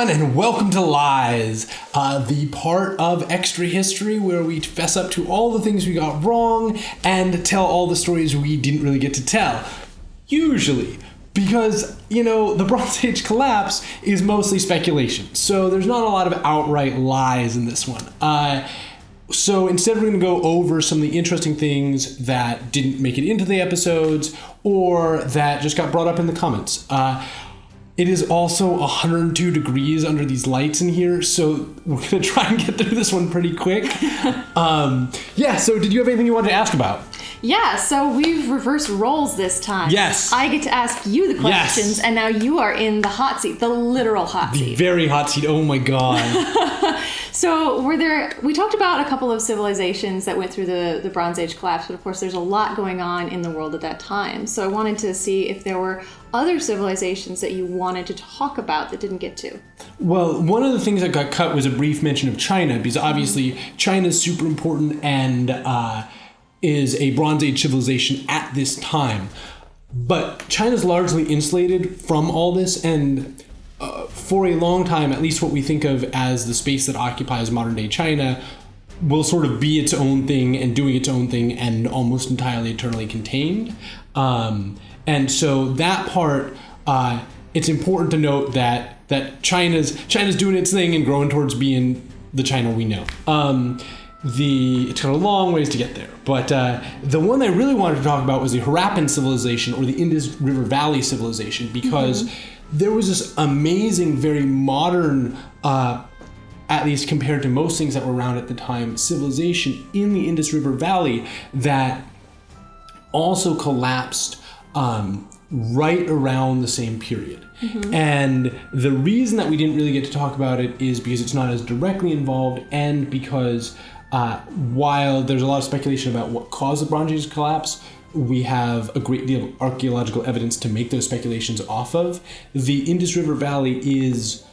everyone, and welcome to Lies, the part of extra history where we fess up to all the things we got wrong and tell all the stories we didn't really get to tell. Usually. Because, the Bronze Age collapse is mostly speculation, so there's not a lot of outright lies in this one. So instead, we're going to go over some of the interesting things that didn't make it into the episodes or that just got brought up in the comments. It is also 102 degrees under these lights in here, so we're going to try and get through this one pretty quick. So did you have anything you wanted to ask about? Yeah, so we've reversed roles this time. Yes. I get to ask you the questions, Yes. And now you are in the hot seat, the literal hot seat. The very hot seat, oh my god. So we talked about a couple of civilizations that went through the Bronze Age collapse, but of course there's a lot going on in the world at that time. So I wanted to see if there were other civilizations that you wanted to talk about that didn't get to. Well, one of the things that got cut was a brief mention of China, because obviously China's super important and is a Bronze Age civilization at this time. But China's largely insulated from all this, and for a long time, at least what we think of as the space that occupies modern-day China will sort of be its own thing and doing its own thing and almost entirely eternally contained. And so that part, it's important to note that China's doing its thing and growing towards being the China we know. It's got a long ways to get there. But the one I really wanted to talk about was the Harappan civilization, or the Indus River Valley civilization, because there was this amazing, very modern, at least compared to most things that were around at the time, civilization in the Indus River Valley that also collapsed right around the same period. And the reason that we didn't really get to talk about it is because it's not as directly involved, and because while there's a lot of speculation about what caused the Bronze Age collapse, we have a great deal of archaeological evidence to make those speculations off of. The Indus River Valley is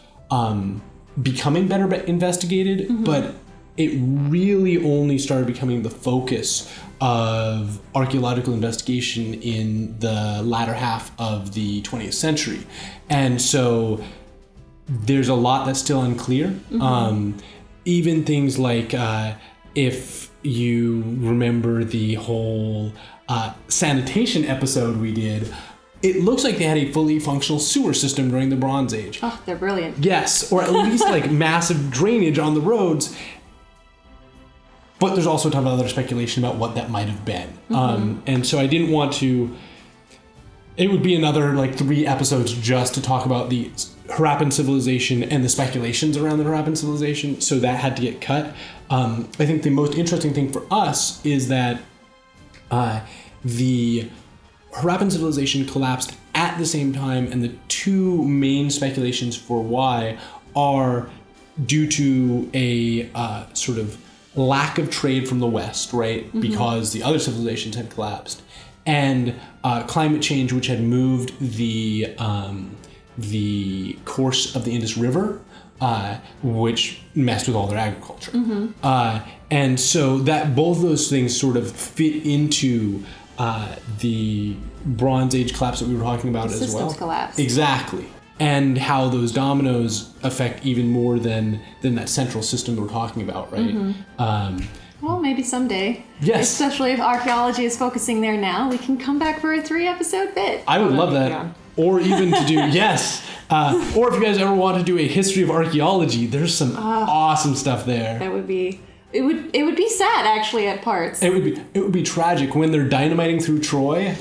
becoming better investigated, but it really only started becoming the focus of archaeological investigation in the latter half of the 20th century. And so there's a lot that's still unclear. Even things like, if you remember the whole sanitation episode we did, it looks like they had a fully functional sewer system during the Bronze Age. Oh, they're brilliant. Yes, or at least like massive drainage on the roads. But there's also a ton of other speculation about what that might have been. And so I didn't want to... It would be another 3 episodes just to talk about the Harappan civilization and the speculations around the Harappan civilization, so that had to get cut. I think the most interesting thing for us is that the Harappan civilization collapsed at the same time, and the two main speculations for why are due to a sort of lack of trade from the West, right? Because the other civilizations had collapsed, and climate change, which had moved the course of the Indus River, which messed with all their agriculture. And so that both those things sort of fit into the Bronze Age collapse that we were talking about as well. Systems collapse. Exactly. And how those dominoes affect even more than that central system we're talking about, right? Well, maybe someday. Yes. Especially if archaeology is focusing there now, we can come back for a 3-episode bit. I would love that. Or even to do, yes. Or if you guys ever want to do a history of archaeology, there's some awesome stuff there. That would be... It would be sad, actually, at parts. It would be tragic when they're dynamiting through Troy.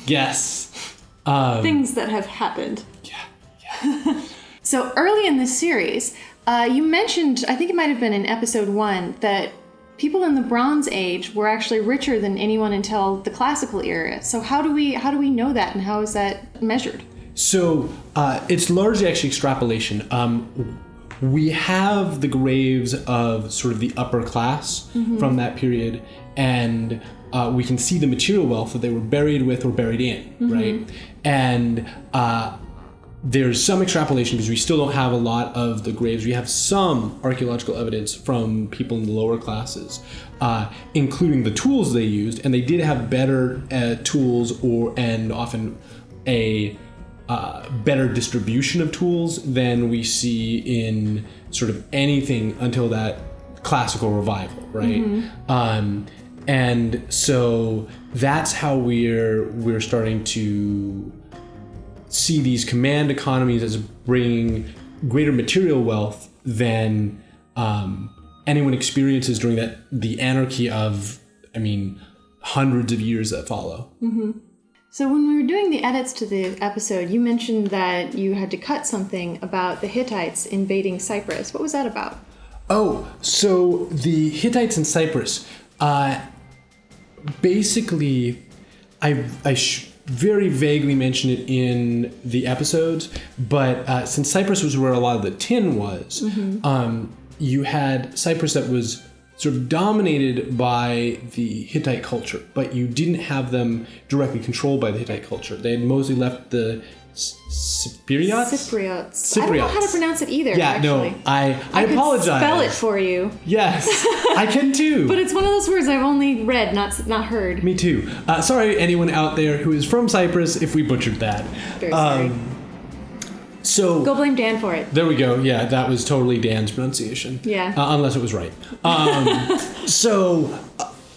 Yes. Things that have happened. Yeah. So early in this series, you mentioned, I think it might have been in episode 1, that people in the Bronze Age were actually richer than anyone until the classical era. So how do we know that, and how is that measured? So it's largely actually extrapolation. We have the graves of sort of the upper class from that period, and we can see the material wealth that they were buried with or buried in, right? And there's some extrapolation because we still don't have a lot of the graves. We have some archaeological evidence from people in the lower classes, including the tools they used, and they did have better tools and often a better distribution of tools than we see in sort of anything until that classical revival, right? And so that's how we're starting to see these command economies as bringing greater material wealth than anyone experiences during the anarchy of, hundreds of years that follow. So when we were doing the edits to the episode, you mentioned that you had to cut something about the Hittites invading Cyprus. What was that about? Oh, so the Hittites in Cyprus, basically, I very vaguely mentioned it in the episodes, but since Cyprus was where a lot of the tin was, you had Cyprus that was sort of dominated by the Hittite culture, but you didn't have them directly controlled by the Hittite culture. They had mostly left the Cypriots. I don't know how to pronounce it either, actually. No, I apologize. I could spell it for you. Yes, I can too. But it's one of those words I've only read, not heard. Me too. Sorry, anyone out there who is from Cyprus, if we butchered that. Very sorry. So go blame Dan for it. There we go. Yeah, that was totally Dan's pronunciation. Yeah. Unless it was right.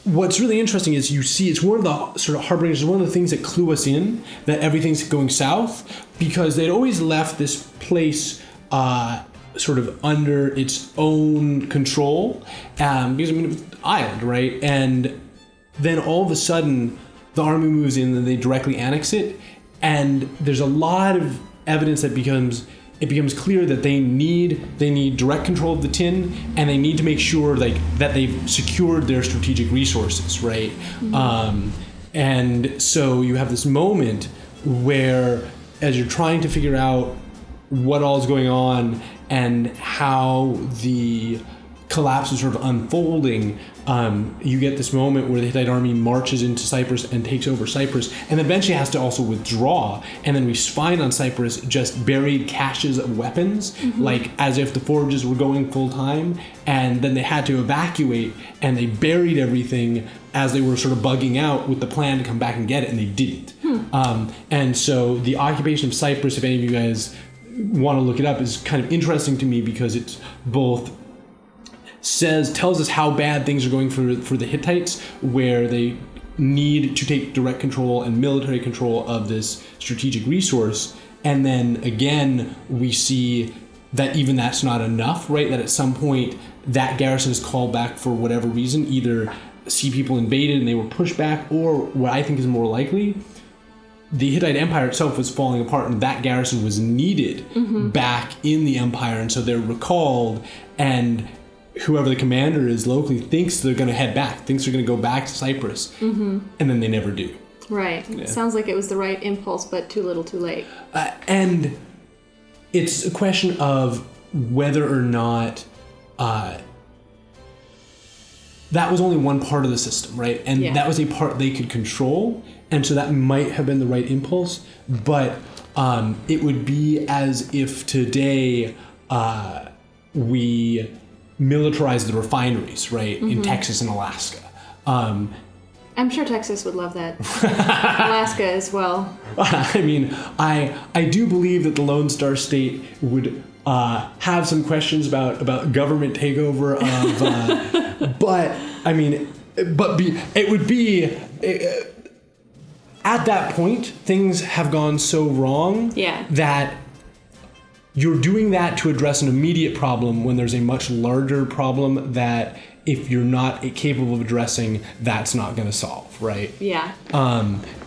What's really interesting is you see it's one of the sort of harbingers, one of the things that clue us in that everything's going south, because they'd always left this place sort of under its own control, because it was an island, right? And then all of a sudden the army moves in and they directly annex it, and there's a lot of evidence that it becomes clear that they need direct control of the tin, and they need to make sure that they've secured their strategic resources, right? And so you have this moment where, as you're trying to figure out what all is going on and how the collapse is sort of unfolding, you get this moment where the Hittite army marches into Cyprus and takes over Cyprus, and then eventually has to also withdraw. And then we find on Cyprus just buried caches of weapons, like as if the forges were going full time. And then they had to evacuate, and they buried everything as they were sort of bugging out with the plan to come back and get it, and they didn't. And so the occupation of Cyprus, if any of you guys want to look it up, is kind of interesting to me because it's both tells us how bad things are going for the Hittites, where they need to take direct control and military control of this strategic resource. And then again, we see that even that's not enough, right? That at some point that garrison is called back for whatever reason, either sea people invaded and they were pushed back, or what I think is more likely, the Hittite Empire itself was falling apart and that garrison was needed back in the empire. And so they're recalled, and whoever the commander is locally thinks they're going to head back, thinks they're going to go back to Cyprus, and then they never do. Right. Yeah. It sounds like it was the right impulse, but too little too late. And it's a question of whether or not that was only one part of the system, right? And that was a part they could control, and so that might have been the right impulse, but it would be as if today we militarize the refineries, right, in Texas and Alaska. I'm sure Texas would love that. Alaska as well. I mean, I do believe that the Lone Star State would have some questions about government takeover of, but I mean, it would be at that point things have gone so wrong that you're doing that to address an immediate problem when there's a much larger problem that if you're not capable of addressing, that's not going to solve, right? Yeah.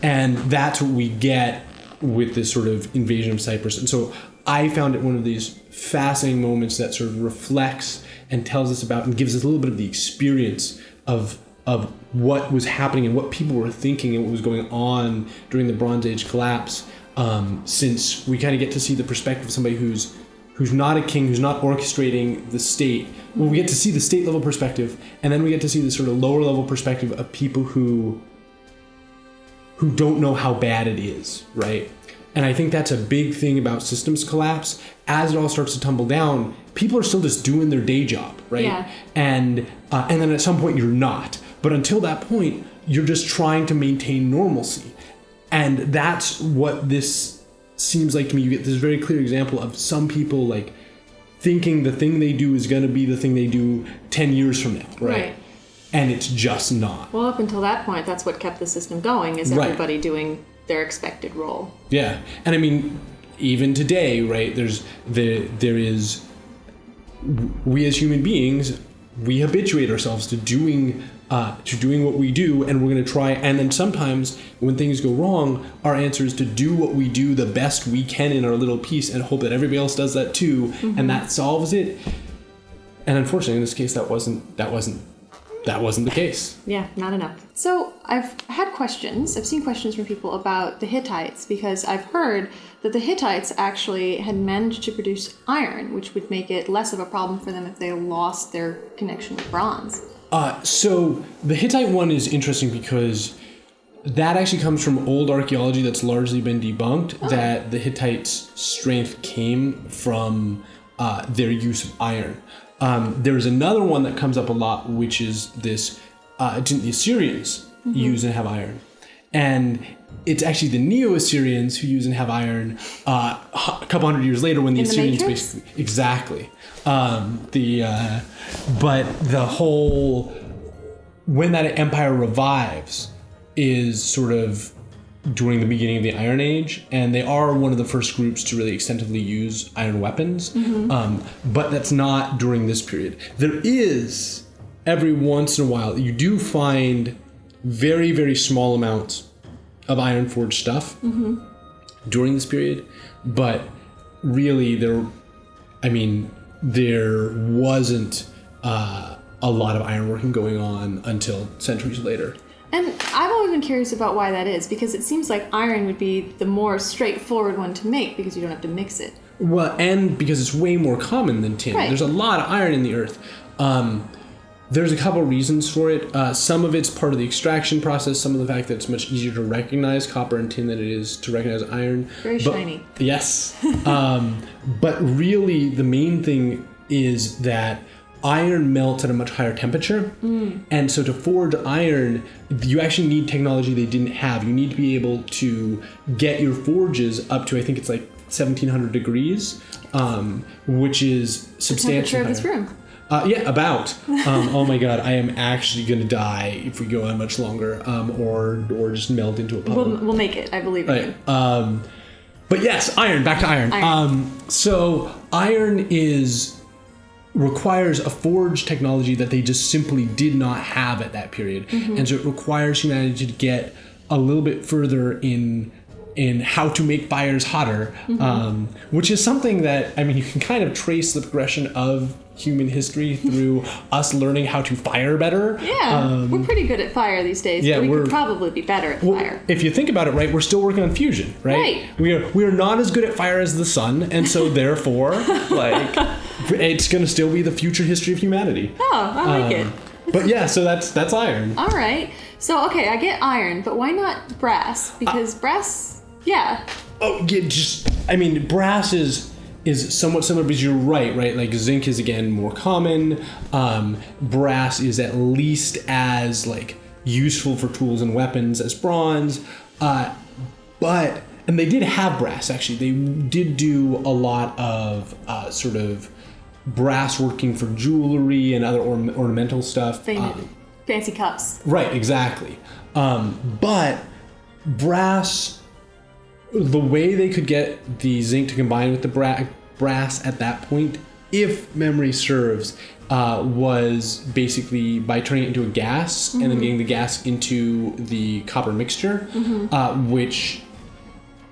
And that's what we get with this sort of invasion of Cyprus. And so I found it one of these fascinating moments that sort of reflects and tells us about and gives us a little bit of the experience of what was happening and what people were thinking and what was going on during the Bronze Age collapse. Since we kind of get to see the perspective of somebody who's not a king, who's not orchestrating the state. Well, we get to see the state level perspective, and then we get to see the sort of lower level perspective of people who don't know how bad it is, right? And I think that's a big thing about systems collapse. As it all starts to tumble down, people are still just doing their day job, right? Yeah. And then at some point you're not. But until that point, you're just trying to maintain normalcy. And that's what this seems like to me you get this very clear example of some people like thinking the thing they do is going to be the thing they do 10 years from now, right? And it's just not. Well, up until that point, that's what kept the system going, is everybody doing their expected role. Yeah. And I mean, even today, right, there is, we as human beings, we habituate ourselves to doing what we do, and we're going to try, and then sometimes when things go wrong, our answer is to do what we do the best we can in our little piece and hope that everybody else does that too, and that solves it. And unfortunately, in this case, that wasn't the case. Yeah, not enough. So I've had questions. I've seen questions from people about the Hittites, because I've heard that the Hittites actually had managed to produce iron, which would make it less of a problem for them if they lost their connection with bronze. So the Hittite one is interesting because that actually comes from old archaeology that's largely been debunked, that the Hittites' strength came from their use of iron. There's another one that comes up a lot, which is this, didn't the Assyrians use and have iron? And it's actually the Neo-Assyrians who use and have iron a couple hundred years later when the Assyrians basically... Exactly. But the whole... When that empire revives is sort of during the beginning of the Iron Age, and they are one of the first groups to really extensively use iron weapons, but that's not during this period. There is, every once in a while, you do find very, very small amounts of iron forged stuff during this period, but really there wasn't a lot of ironworking going on until centuries later. And I've always been curious about why that is, because it seems like iron would be the more straightforward one to make because you don't have to mix it. Well, and because it's way more common than tin. Right. There's a lot of iron in the earth. There's a couple reasons for it. Some of it's part of the extraction process, some of the fact that it's much easier to recognize copper and tin than it is to recognize iron. Very shiny. Yes. But really the main thing is that iron melts at a much higher temperature, and so to forge iron, you actually need technology they didn't have. You need to be able to get your forges up to, I think it's like 1700 degrees, which is substantially higher. The temperature of this room. Yeah, about. Oh my god, I am actually going to die if we go on much longer, or just melt into a puddle. We'll make it, I believe in you. But yes, iron, back to iron. So iron requires a forge technology that they just simply did not have at that period. And so it requires humanity to get a little bit further in how to make fires hotter, which is something that, I mean, you can kind of trace the progression of human history through us learning how to fire better. Yeah, we're pretty good at fire these days, but we could probably be better at fire. If you think about it, right, we're still working on fusion, right? We are not as good at fire as the sun, and so therefore, like, it's going to still be the future history of humanity. Oh, I like it. But yeah, so that's iron. All right. So, okay, I get iron, but why not brass? Because brass, yeah. Oh, yeah, brass is somewhat similar, because you're right? Like, zinc is, again, more common. Brass is at least as, like, useful for tools and weapons as bronze. And they did have brass, actually. They did do a lot of sort of brass working for jewelry and other ornamental stuff. Fancy cups. Right, exactly. But brass, the way they could get the zinc to combine with the brass at that point, if memory serves, was basically by turning it into a gas and then getting the gas into the copper mixture, which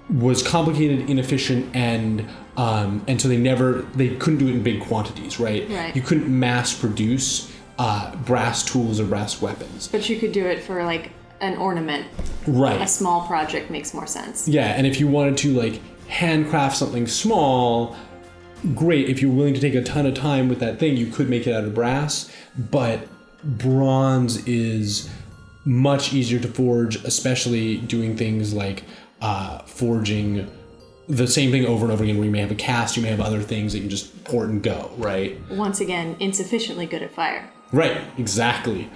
was complicated, inefficient, and so they couldn't do it in big quantities, right? You couldn't mass produce brass tools or brass weapons. But you could do it for, like, an ornament. Right. A small project makes more sense. Yeah, and if you wanted to, like, handcraft something small, great. If you're willing to take a ton of time with that thing, you could make it out of brass, but bronze is much easier to forge, especially doing things like forging the same thing over and over again, where you may have a cast, you may have other things that you just pour and go, right? Once again, insufficiently good at fire. Right, exactly.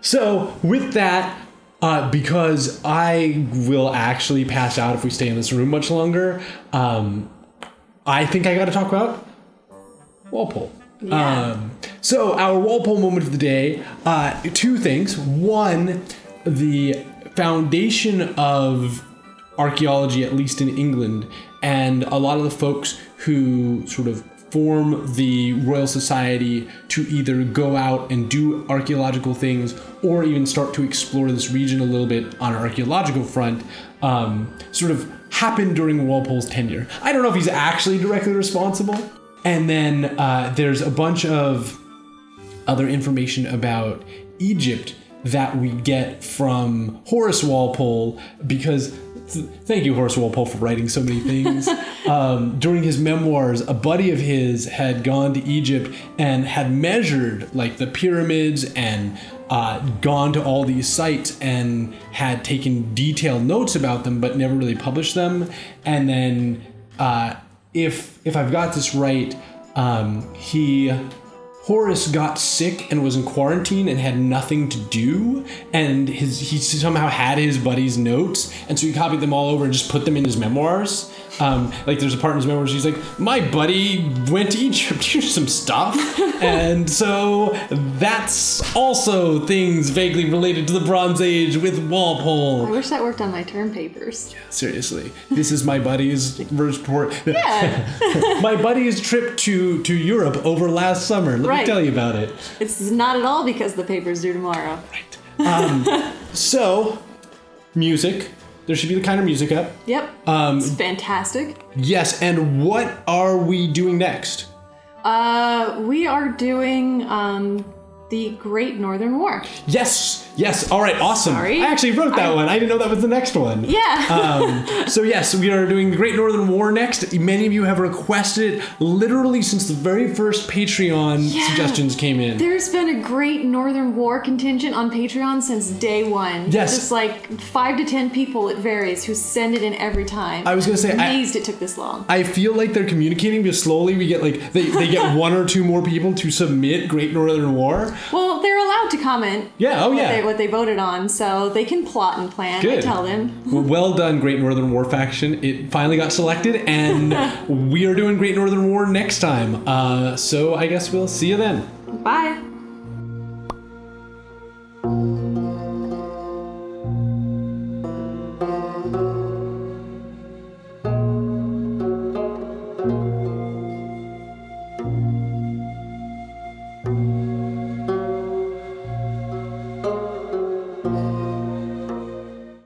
So with that, Because I will actually pass out if we stay in this room much longer. I think I got to talk about Walpole. Yeah. So our Walpole moment of the day, two things. One, the foundation of archaeology, at least in England, and a lot of the folks who sort of form the Royal Society to either go out and do archaeological things or even start to explore this region a little bit on an archaeological front, sort of happened during Walpole's tenure. I don't know if he's actually directly responsible. And then there's a bunch of other information about Egypt that we get from Horace Walpole, because thank you, Horace Walpole, for writing so many things. During his memoirs, a buddy of his had gone to Egypt and had measured like the pyramids and gone to all these sites and had taken detailed notes about them, but never really published them. And then if I've got this right, Horace got sick and was in quarantine and had nothing to do, and he somehow had his buddy's notes, and so he copied them all over and just put them in his memoirs. Like there's a part in his memoirs, he's like, my buddy went to Egypt, here's some stuff. And so that's also things vaguely related to the Bronze Age with Walpole. I wish that worked on my term papers. Yeah, seriously. This is my buddy's report. Yeah. My buddy's trip to Europe over last summer. Let me tell you about it. It's not at all because the paper's due tomorrow. Right. So, music. There should be the kind of music up. Yep. It's fantastic. Yes, and what are we doing next? We are doing the Great Northern War. Yes. All right. Awesome. Sorry. I actually wrote that one. I didn't know that was the next one. Yeah. So yes, we are doing the Great Northern War next. Many of you have requested it literally since the very first Patreon suggestions came in. There's been a Great Northern War contingent on Patreon since day one. Yes. Just like 5 to 10 people, it varies, who send it in every time. I was going to say, amazed it took this long. I feel like they're communicating because slowly we get like, they get 1 or 2 more people to submit Great Northern War. Well, they're allowed to comment. Yeah, what they voted on, so they can plot and plan. Good. I tell them. Well done, Great Northern War faction. It finally got selected, and we are doing Great Northern War next time. So I guess we'll see you then. Bye.